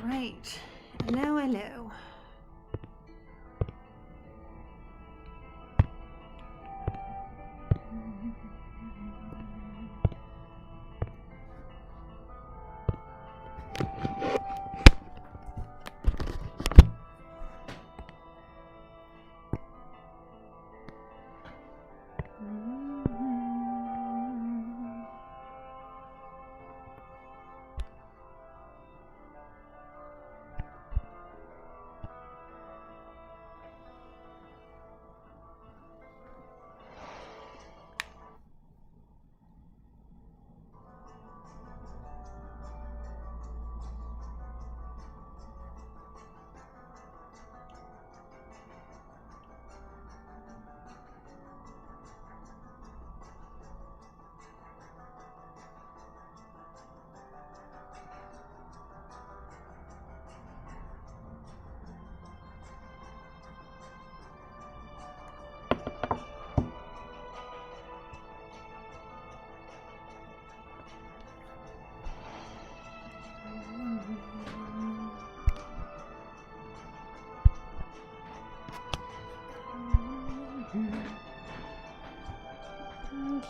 Right. Hello, hello.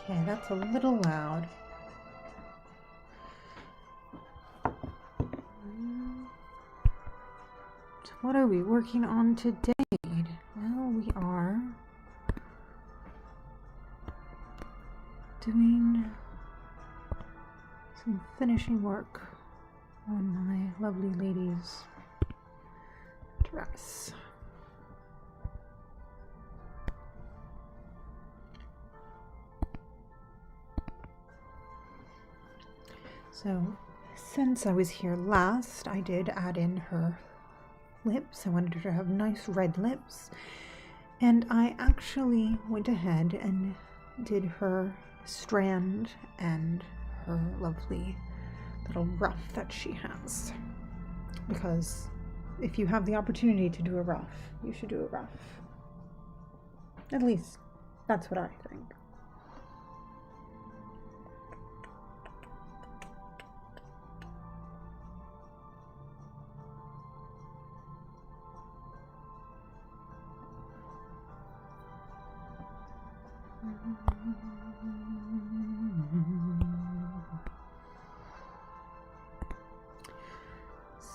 Okay, that's a little loud. So what are we working on today? Well, we are doing some finishing work on my lovely lady's dress. So, since I was here last, I did add in her lips. I wanted her to have nice red lips. And I actually went ahead and did her strand and her lovely little ruff that she has. Because if you have the opportunity to do a ruff, you should do a ruff. At least, that's what I think.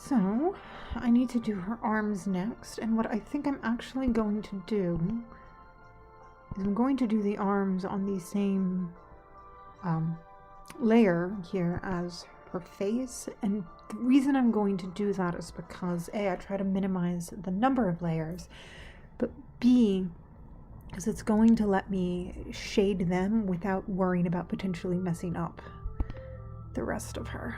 So, I need to do her arms next, and what I think I'm actually going to do is I'm going to do the arms on the same layer here as her face, and the reason I'm going to do that is because A, I try to minimize the number of layers, but B, because it's going to let me shade them without worrying about potentially messing up the rest of her.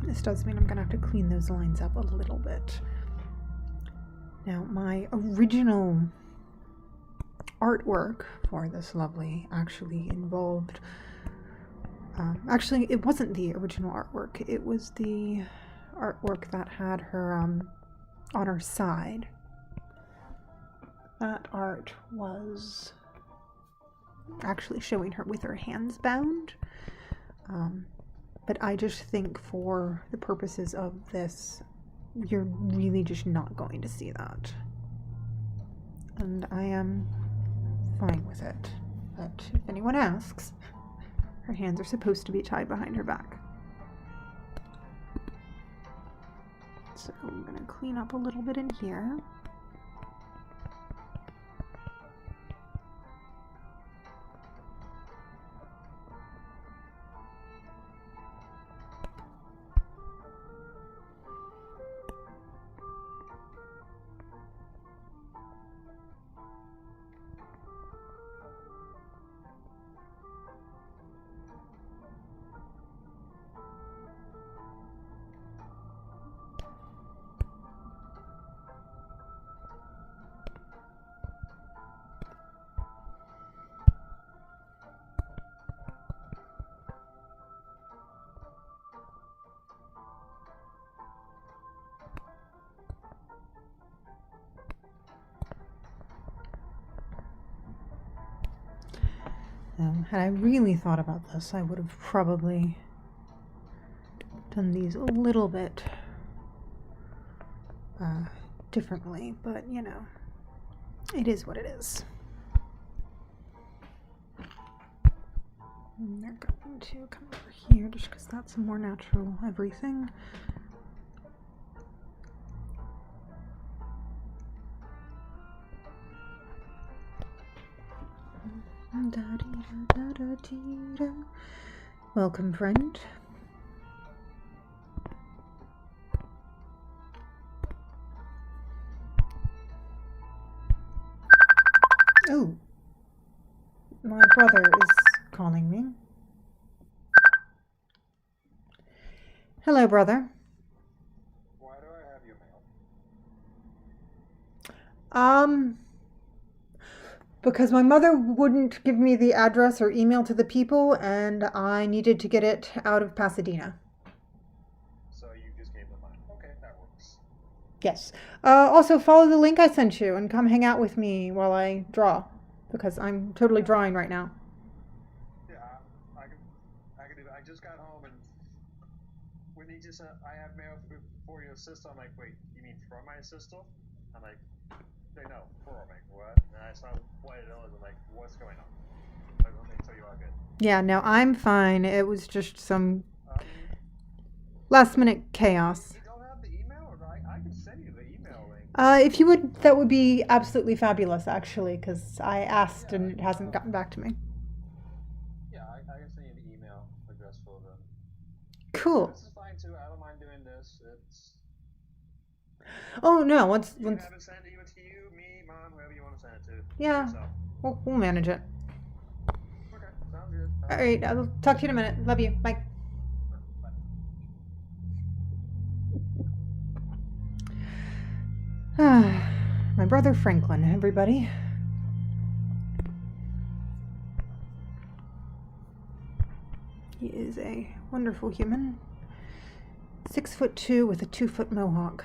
This does mean I'm going to have to clean those lines up a little bit. Now, my original artwork for this lovely actually involved... actually, it wasn't the original artwork. It was the artwork that had her on her side. That art was actually showing her with her hands bound. But I just think for the purposes of this, you're really just not going to see that. And I am fine with it. But if anyone asks, her hands are supposed to be tied behind her back. So I'm going to clean up a little bit in here. Had I really thought about this, I would have probably done these a little bit differently, but you know, it is what it is. And they're going to come over here just because that's a more natural everything. Welcome, friend. Oh, my brother is calling me. Hello, brother. Why do I have your mail? Because my mother wouldn't give me the address or email to the people, and I needed to get it out of Pasadena. So you just gave them mine. Okay, that works. Yes. Also, follow the link I sent you and come hang out with me while I draw, because I'm totally drawing right now. Yeah, I can do that. I just got home and when he just said, I have mail for your sister, I'm like, wait, you mean from my sister? I'm like, no, for. I'm like, what? And I saw what it was. I'm like, what's going on? Like, let me tell you all good. Yeah, no, I'm fine. It was just some last minute chaos. You don't have the email, or I can send you the email link. If you would, that would be absolutely fabulous, actually, because I asked and it hasn't gotten back to me. Yeah, I can send you the email address for them. Cool. This is fine too. I don't mind doing this. It's. Oh no! Once You have it sent either to you, me, mom, whoever you want to send it to. Yeah, we'll manage it. Okay, sounds good. All right, I'll talk to you in a minute. Love you. Bye. My brother Franklin, everybody. He is a wonderful human. 6'2" with a 2-foot mohawk.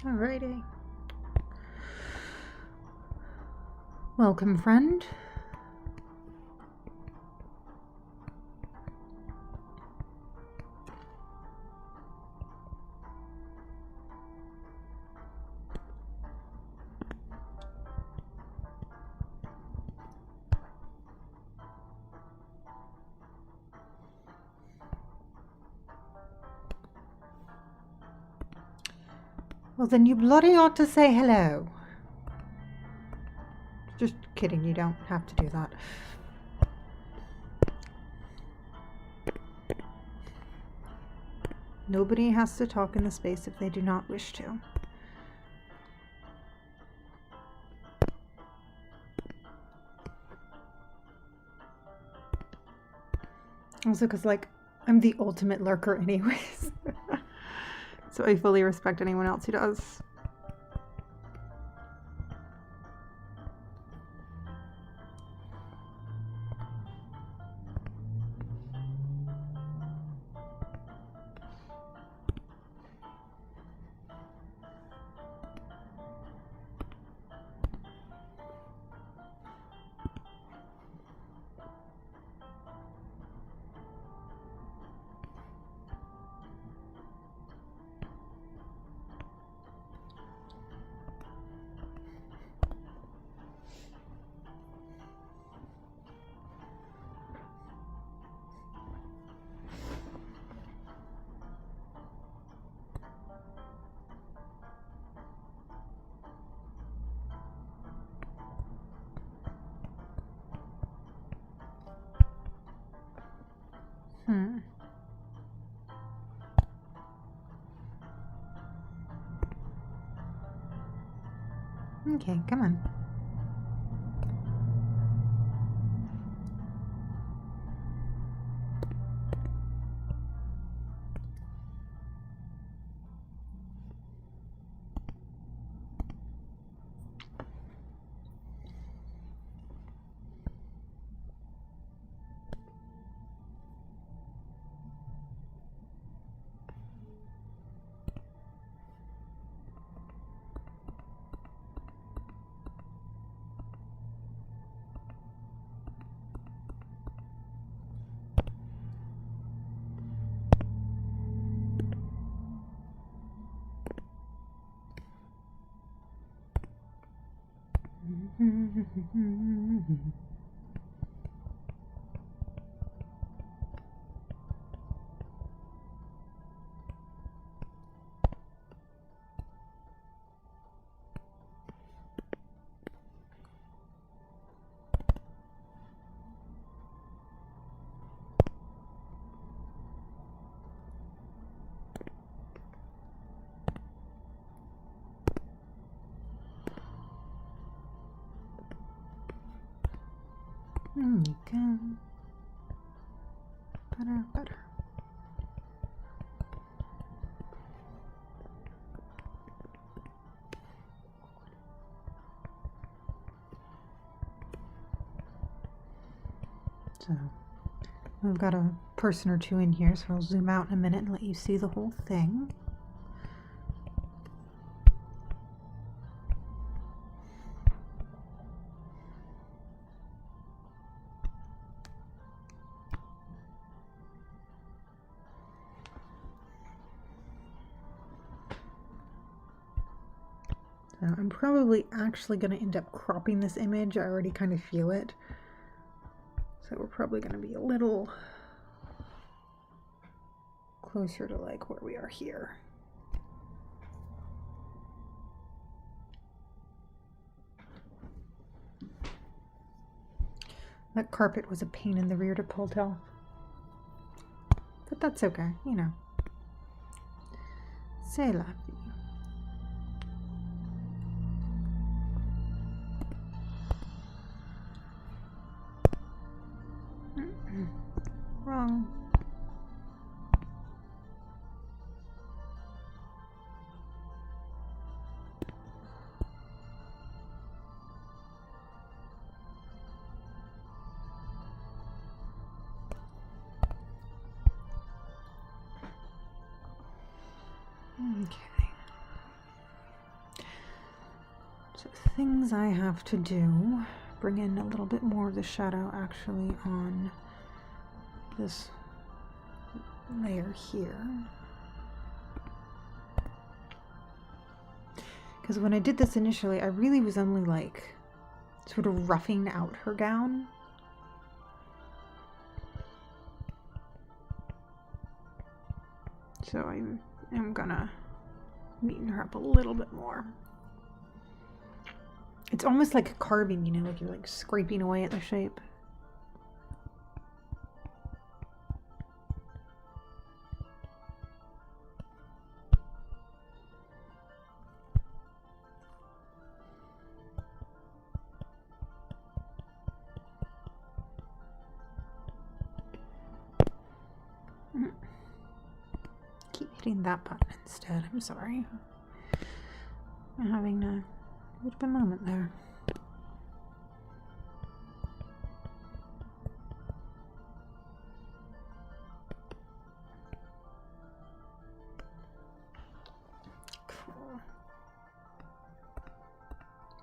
Alrighty. Welcome, friend. Well, then you bloody ought to say hello. Just kidding, you don't have to do that. Nobody has to talk in the space if they do not wish to. Also because, like, I'm the ultimate lurker anyways. So I fully respect anyone else who does. Okay, come on. There you go. Better. So, we've got a person or two in here, so I'll zoom out in a minute and let you see the whole thing. So I'm probably actually going to end up cropping this image. I already kind of feel it. So we're probably going to be a little closer to like where we are here. That carpet was a pain in the rear to pull off. But that's okay, you know. C'est la vie. Wrong. Okay. So things I have to do, bring in a little bit more of the shadow actually on this layer here. Because when I did this initially, I really was only like sort of roughing out her gown. So I am gonna neaten her up a little bit more. It's almost like carving, you know, like you're like scraping away at the shape. hitting that button instead. I'm sorry. I'm having a bit of a moment there. Cool.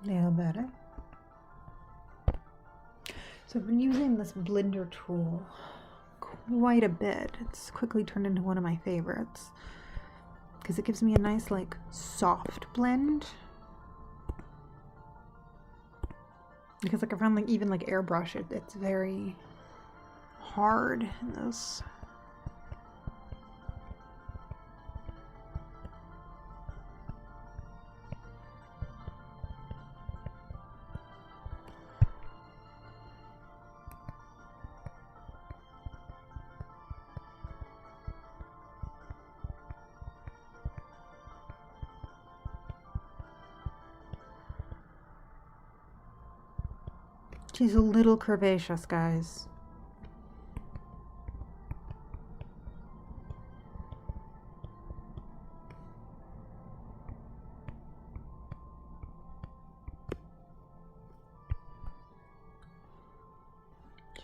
A little better. So I've been using this blender tool quite a bit. It's quickly turned into one of my favorites because it gives me a nice, like, soft blend. Because, like, I found, like, even, like, airbrush, it's very hard in this. She's a little curvaceous, guys.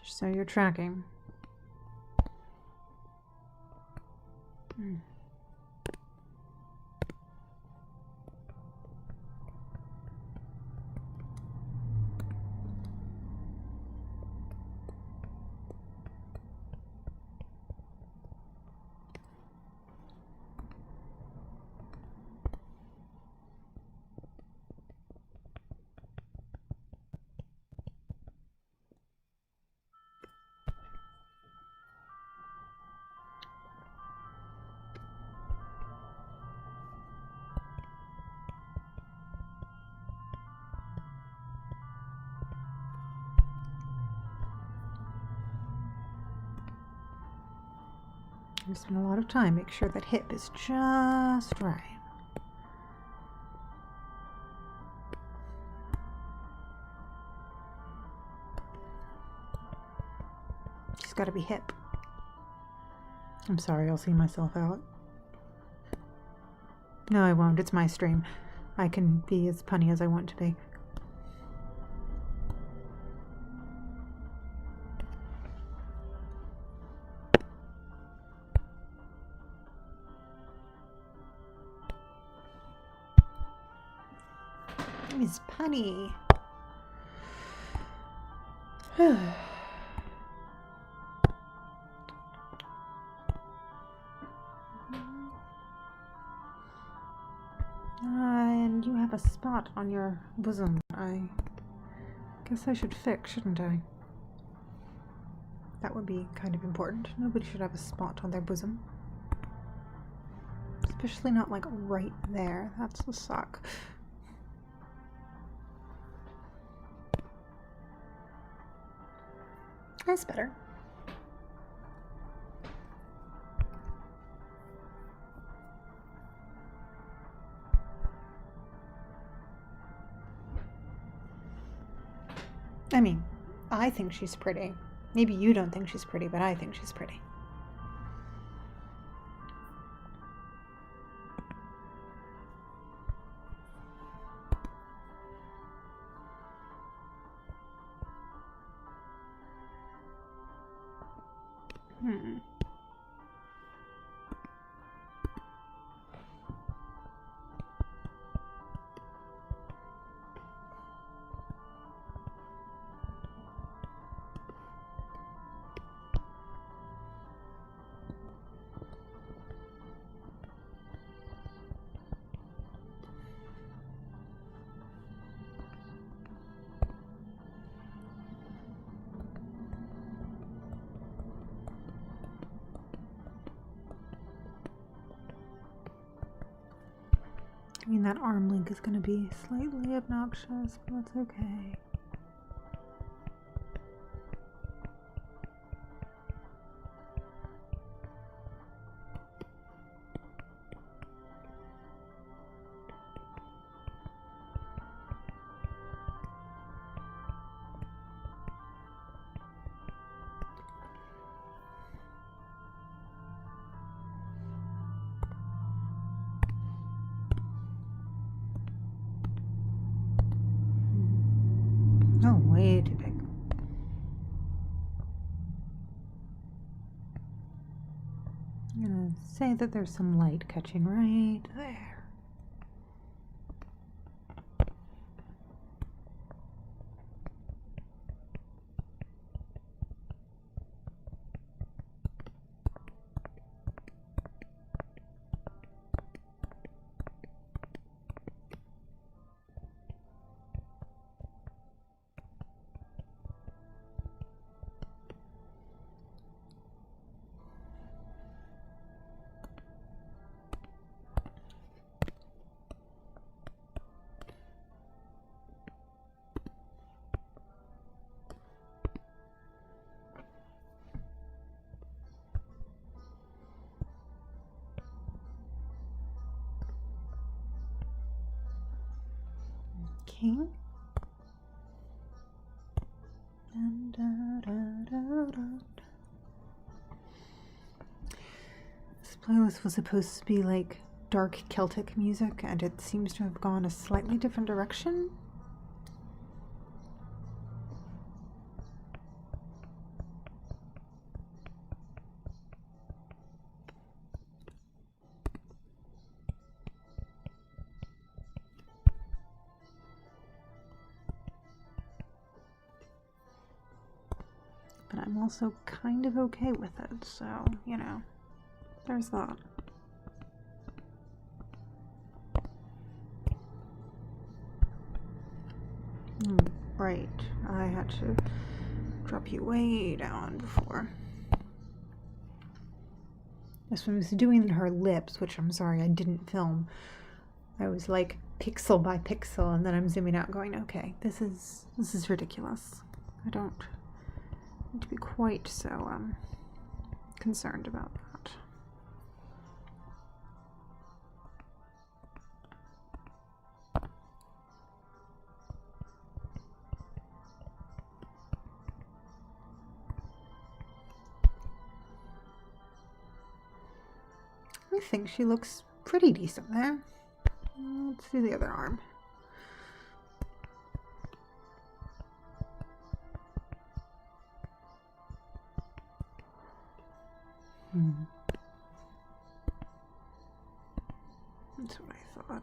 Just so you're tracking. I spend a lot of time make sure that hip is just right. She's got to be hip. I'm sorry, I'll see myself out. No, I won't. It's my stream. I can be as punny as I want to be. Miss Punny. And you have a spot on your bosom. I guess I should fix, shouldn't I? That would be kind of important. Nobody should have a spot on their bosom. Especially not, like, right there. That's the suck. That's better. I mean, I think she's pretty. Maybe you don't think she's pretty, but I think she's pretty. I mean, that arm link is going to be slightly obnoxious, but that's okay. I'm gonna say that there's some light catching right there. Okay. This playlist was supposed to be like dark Celtic music, and it seems to have gone a slightly different direction. But I'm also kind of okay with it, so, you know, there's that. Right, I had to drop you way down before. This one was doing her lips, which I'm sorry I didn't film. I was like pixel by pixel, and then I'm zooming out going, okay, this is ridiculous. I don't need to be quite so concerned about that. I think she looks pretty decent there. Let's do the other arm. That's what I thought.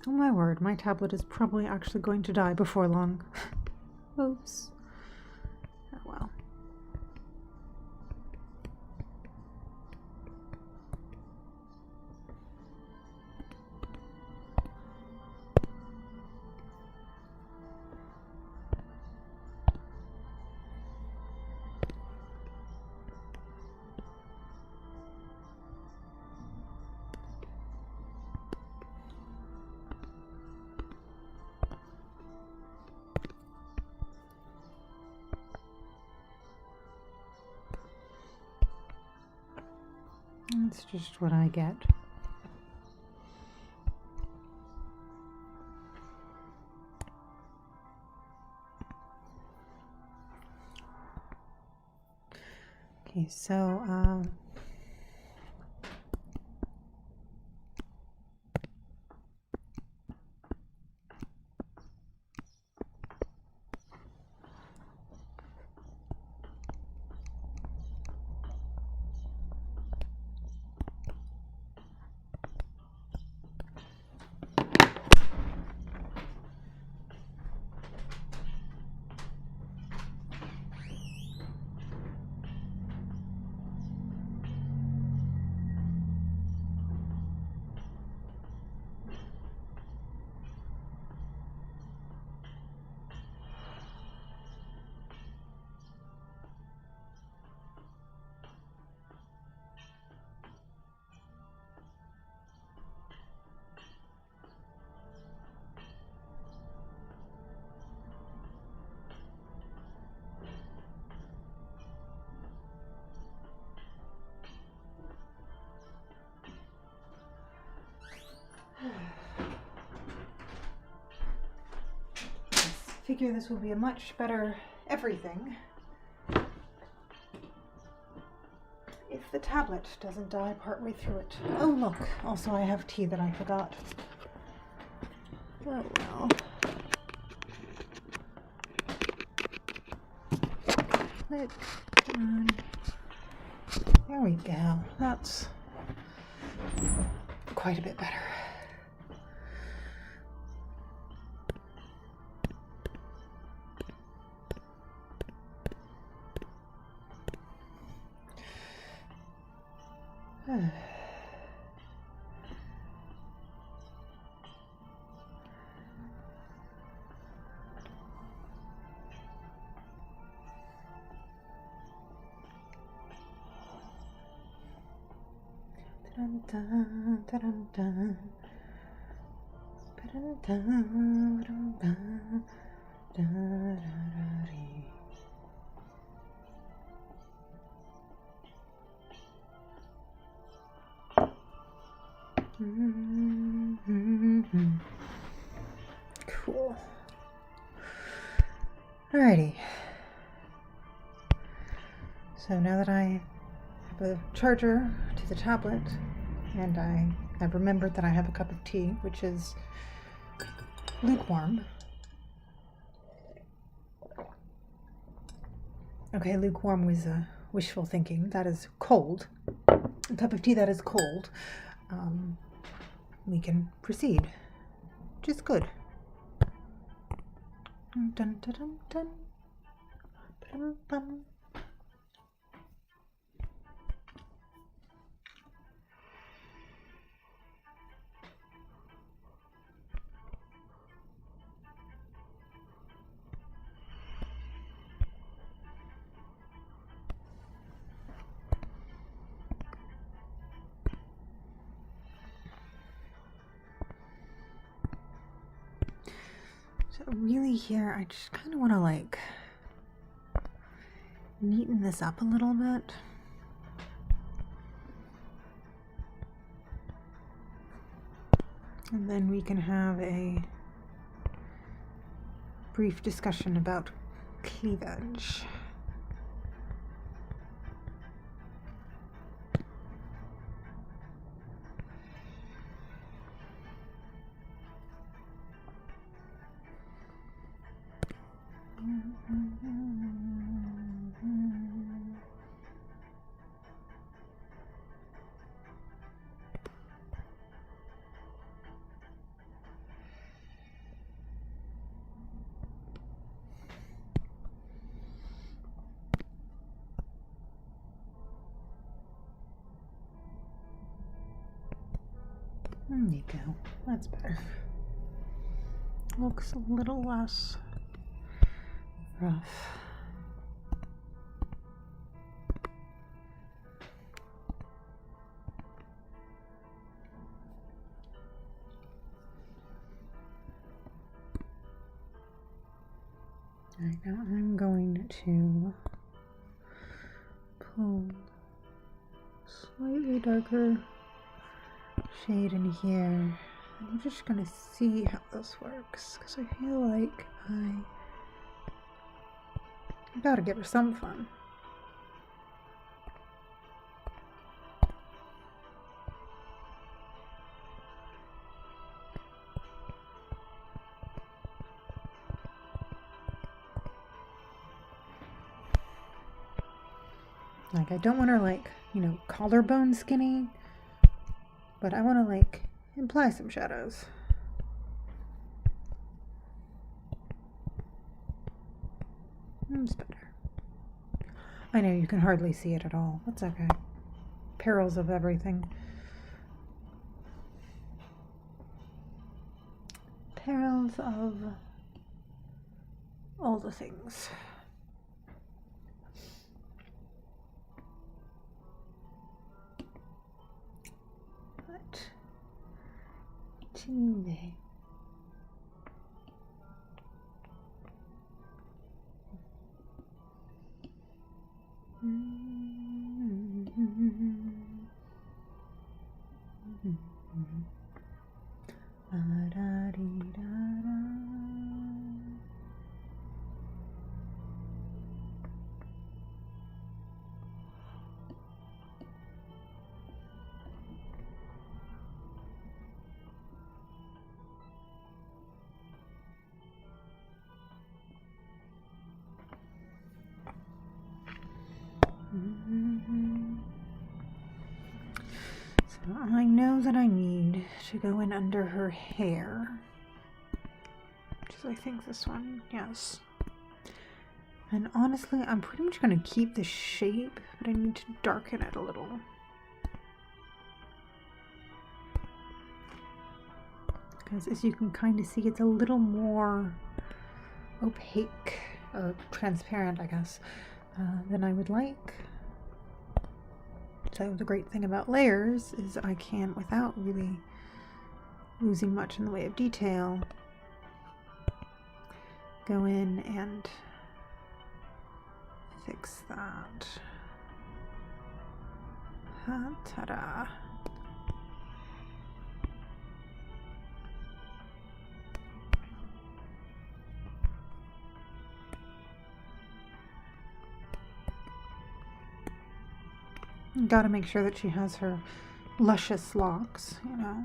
Oh my word, my tablet is probably actually going to die before long. Oops. Oh well. That's just what I get. Okay, so figure this will be a much better everything if the tablet doesn't die partway through it. Oh look, also I have tea that I forgot. Oh well. Click. Come on. There we go. That's quite a bit better. Dun, dun, dun, dun. Dun, dun, dun, dun, dun, dun. Cool. Alrighty. So now that I have a charger to the tablet, and I've remembered that I have a cup of tea, which is lukewarm. Okay, lukewarm was wishful thinking. That is cold. A cup of tea that is cold. We can proceed. Which is good. Dun, dun, dun, dun. Dun, dun. So really here, I just kind of want to like neaten this up a little bit. And then we can have a brief discussion about cleavage. There you go. That's better. Looks a little less rough. Alright, now I'm going to pull slightly darker shade in here, and I'm just gonna see how this works, because I feel like I'm about to give her some fun. Like, I don't want her, like, you know, collarbone skinny, but I want to, like, imply some shadows. It's better. I know you can hardly see it at all. That's okay. Perils of everything. Perils of all the things. But today, So I know that I need to go in under her hair. Which is, I think, this one. Yes. And honestly, I'm pretty much going to keep the shape, but I need to darken it a little. Because as you can kind of see, it's a little more opaque, or transparent, I guess, than I would like. So the great thing about layers is I can, without really losing much in the way of detail, go in and fix that. Ta-da! Gotta make sure that she has her luscious locks, you know.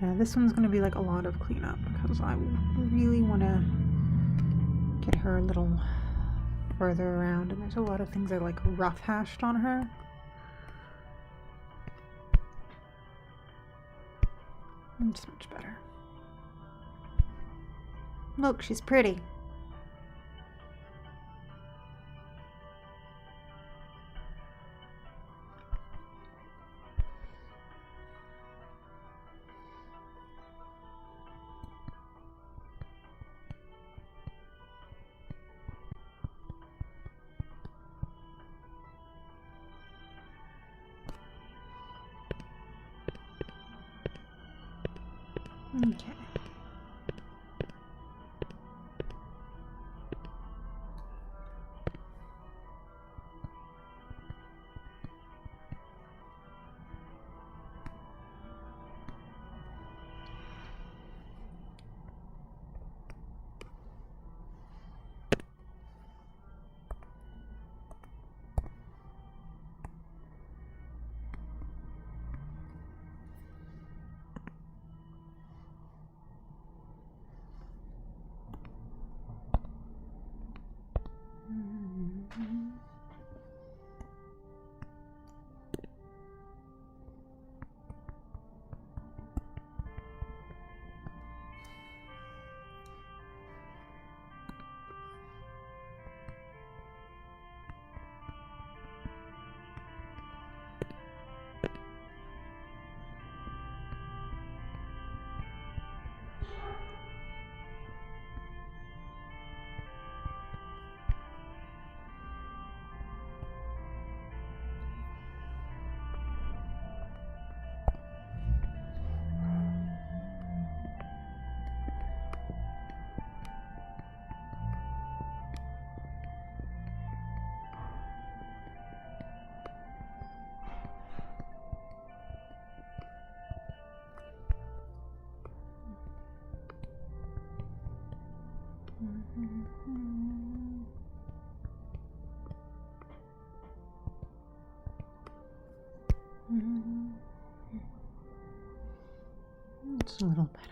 Yeah, this one's gonna be like a lot of cleanup because I really want to get her a little further around, and there's a lot of things I like rough hashed on her. It's much better. Look, she's pretty. Okay. It's a little better.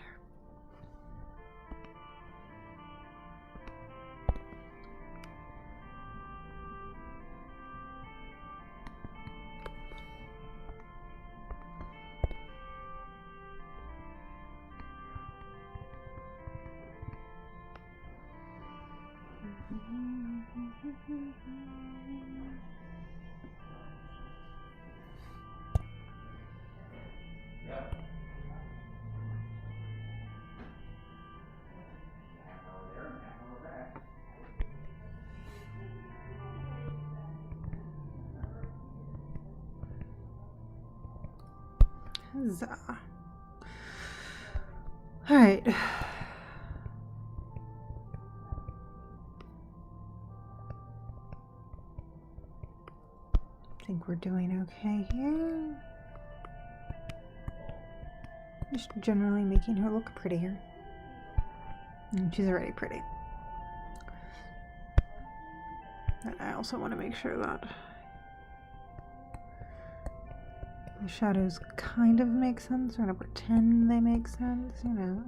Huzzah. All right. I think we're doing okay here. Just generally making her look prettier. And she's already pretty. But I also want to make sure that the shadows kind of make sense. We're going to pretend they make sense, you know.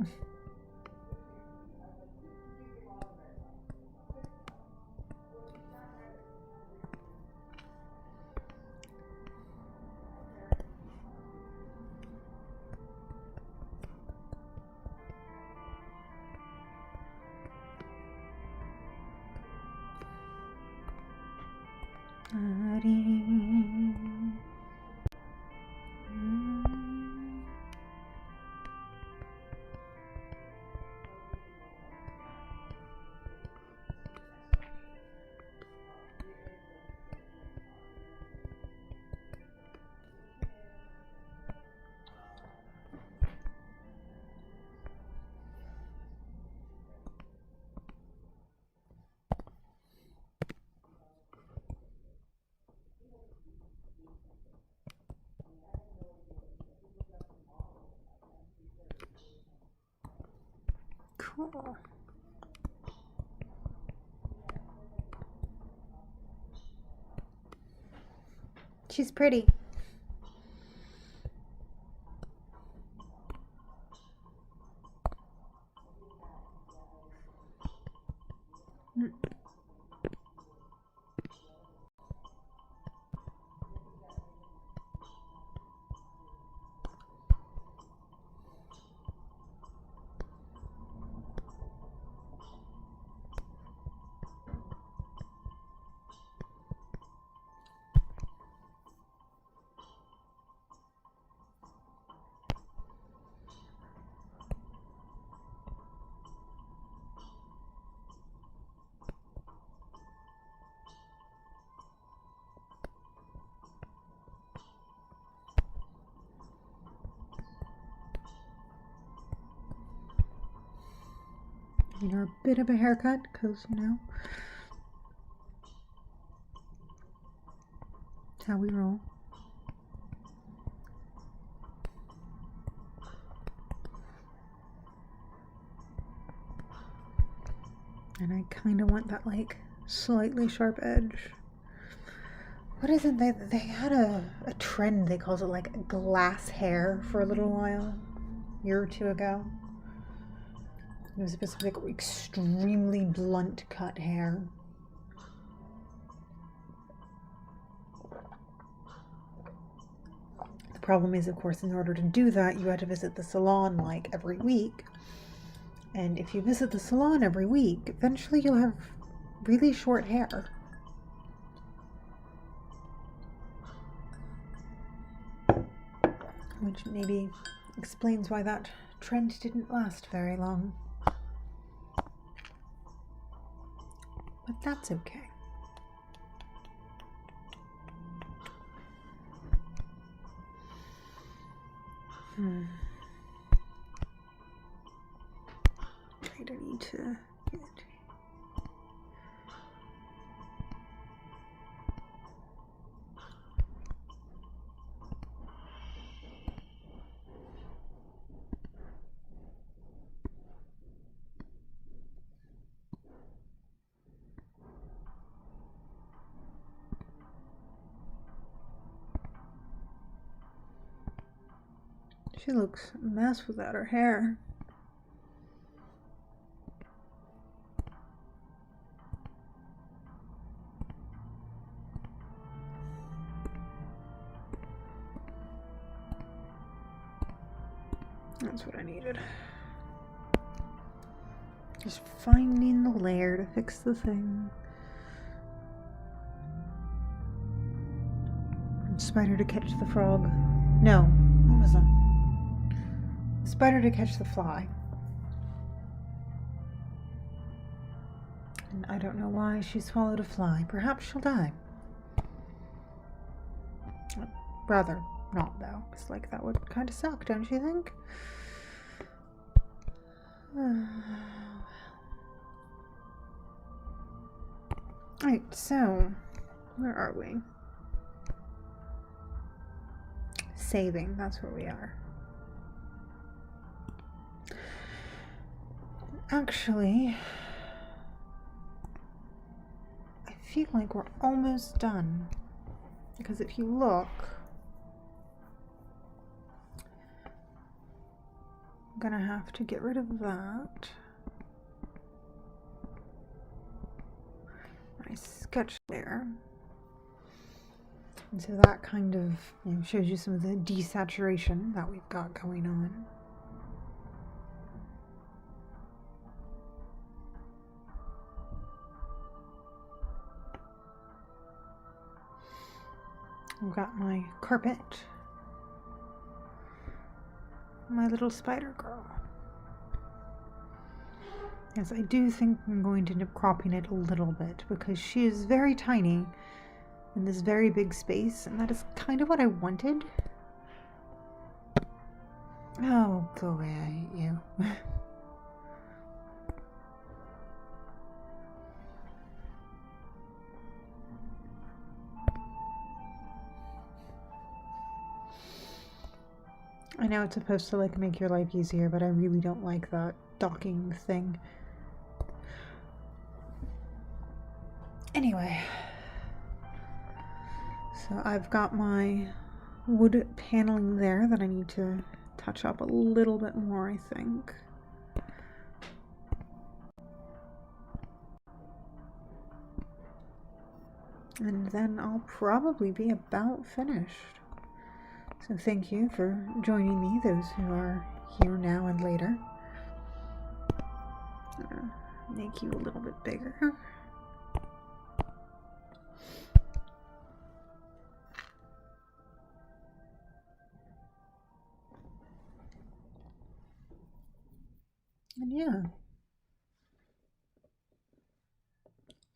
Cool. She's pretty. You're a bit of a haircut, because, you know, that's how we roll. And I kind of want that, like, slightly sharp edge. What is it? They had a trend, they called it, like, glass hair for a little while, a year or two ago. It was supposed to be like extremely blunt cut hair. The problem is, of course, in order to do that, you had to visit the salon like every week. And if you visit the salon every week, eventually you'll have really short hair. Which maybe explains why that trend didn't last very long. But that's okay. I don't need to get... She looks a mess without her hair. That's what I needed. Just finding the layer to fix the thing. Spider to catch the frog. No, what was that? Spider to catch the fly. And I don't know why she swallowed a fly. Perhaps she'll die. Rather not, though, because, like, that would kind of suck, don't you think? Right, so, where are we? Saving, that's where we are. Actually, I feel like we're almost done. Because if you look, I'm gonna have to get rid of that. My sketch there. And so that kind of shows you some of the desaturation that we've got going on. I've got my carpet, my little spider girl. Yes, I do think I'm going to end up cropping it a little bit because she is very tiny in this very big space, and that is kind of what I wanted. Oh, go away, I hate you. I know it's supposed to like make your life easier, but I really don't like that docking thing. Anyway, so I've got my wood paneling there that I need to touch up a little bit more, I think. And then I'll probably be about finished. So thank you for joining me, those who are here now and later. Make you a little bit bigger. And yeah,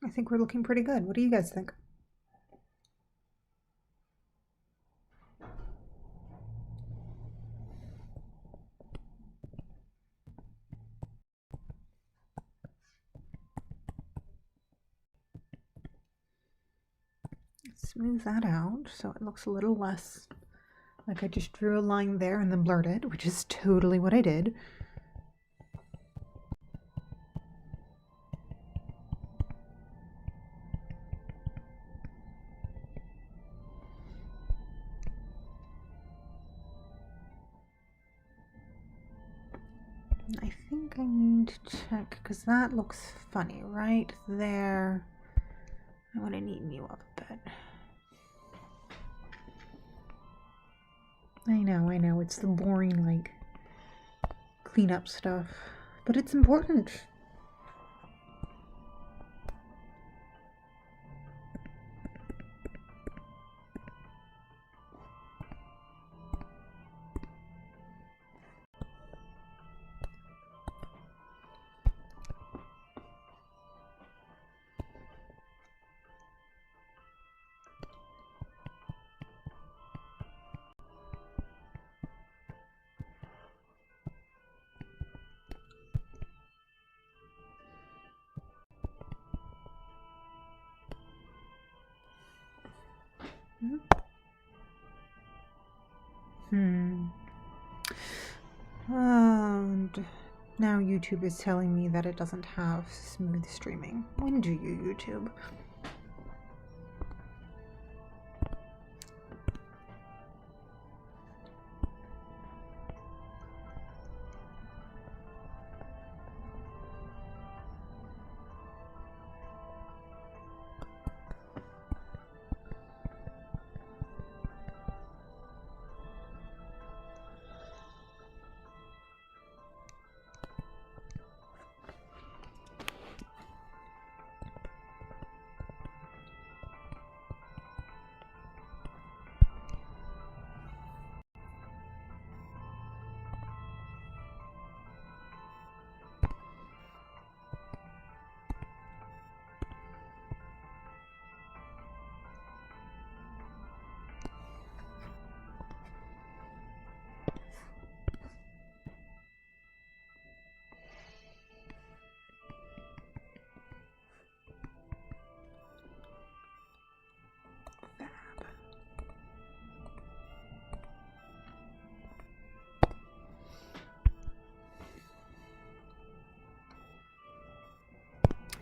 I think we're looking pretty good. What do you guys think? Smooth that out so it looks a little less like I just drew a line there and then blurred it, which is totally what I did. I think I need to check because that looks funny right there. I want to neaten you up a bit. I know, it's the boring, like, cleanup stuff, but it's important. And now YouTube is telling me that it doesn't have smooth streaming. When do you, YouTube?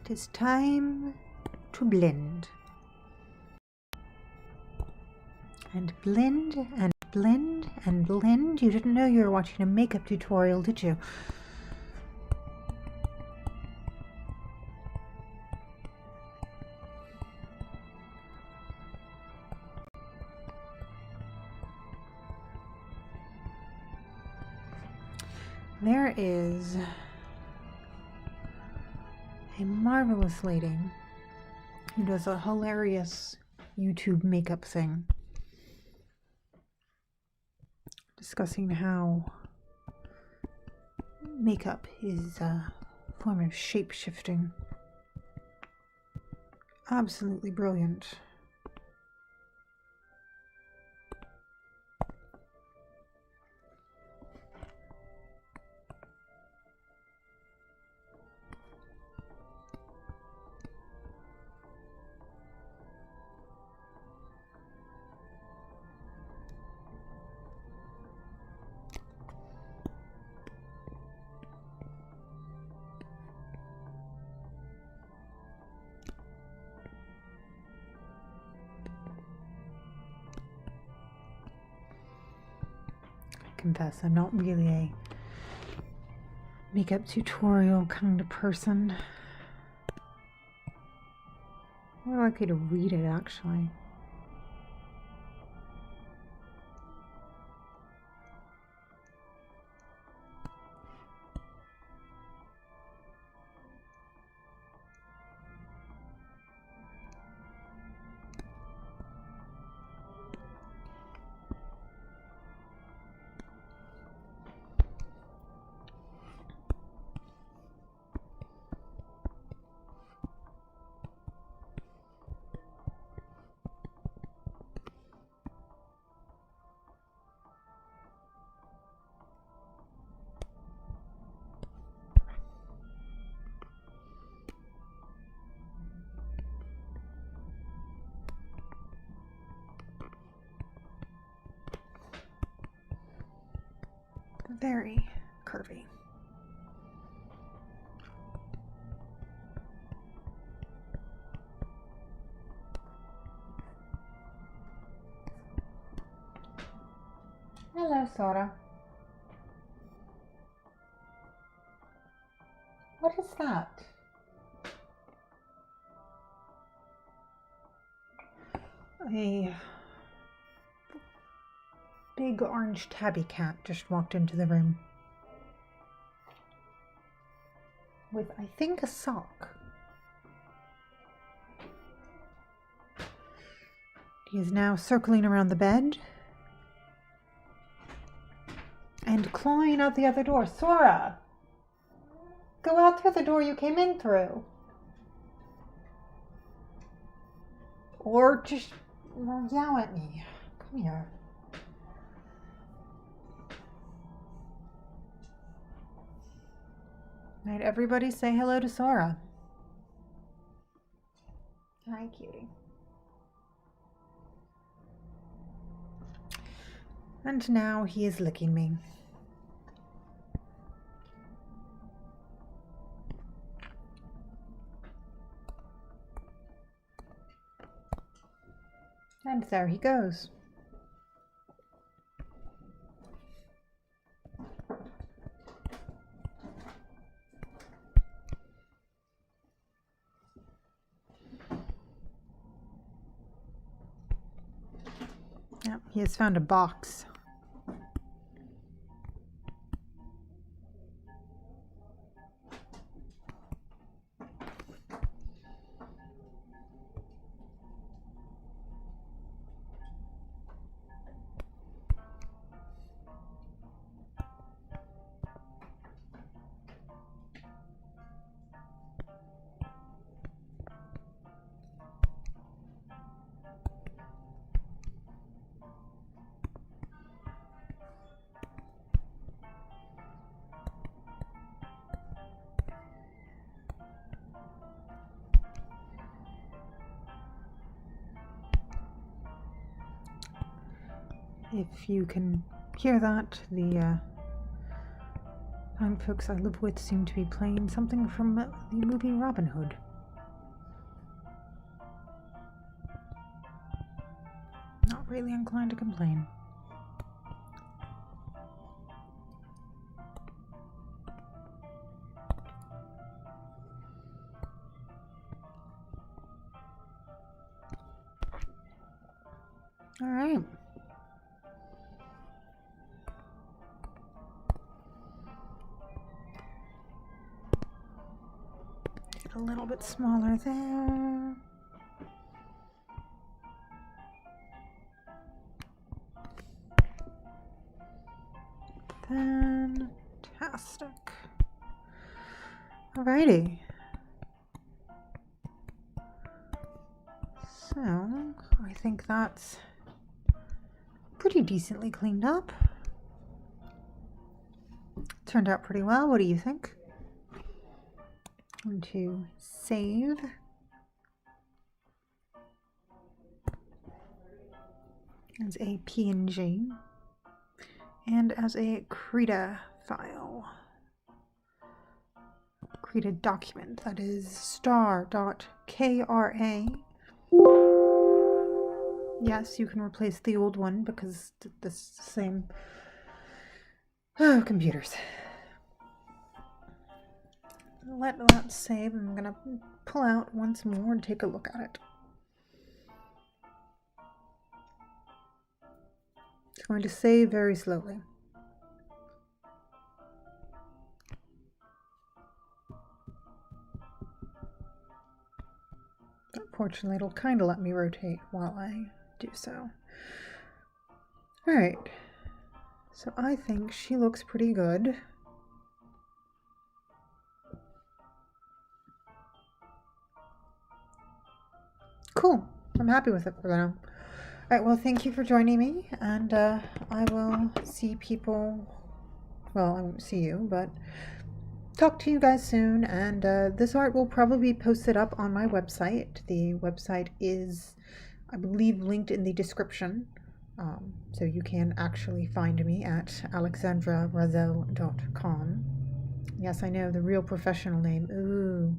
It is time to blend. And blend and blend and blend. You didn't know you were watching a makeup tutorial, did you? There is a marvelous lady who does a hilarious YouTube makeup thing, discussing how makeup is a form of shape-shifting. Absolutely brilliant. Confess, I'm not really a makeup tutorial kind of person. More likely to read it, actually. Very curvy. Hello, Sora. What is that? A big orange tabby cat just walked into the room with, I think, a sock. He is now circling around the bed and clawing out the other door. Sora! Go out through the door you came in through. Or just yell at me. Come here. Right, everybody say hello to Sora. Hi, cutie. And now he is licking me. And there he goes. Yep, he has found a box. If you can hear that, the fine folks I live with seem to be playing something from the movie Robin Hood. not really inclined to complain. All right. Get a little bit smaller there. Fantastic. Alrighty. So, I think that's pretty decently cleaned up. Turned out pretty well. What do you think? I'm going to save. As a PNG and as a Krita file. Krita document, that is star.kra. Yes, you can replace the old one because this same computers. Let that save. I'm gonna pull out once more and take a look at it. It's going to save very slowly. Fortunately, it'll kind of let me rotate while I do so. Alright, so I think she looks pretty good. Cool, I'm happy with it for now. Alright, well, thank you for joining me, and I will see people, well, I won't see you, but talk to you guys soon, and this art will probably be posted up on my website. The website is, I believe, linked in the description, so you can actually find me at alexandrarazel.com. Yes, I know, the real professional name. Ooh.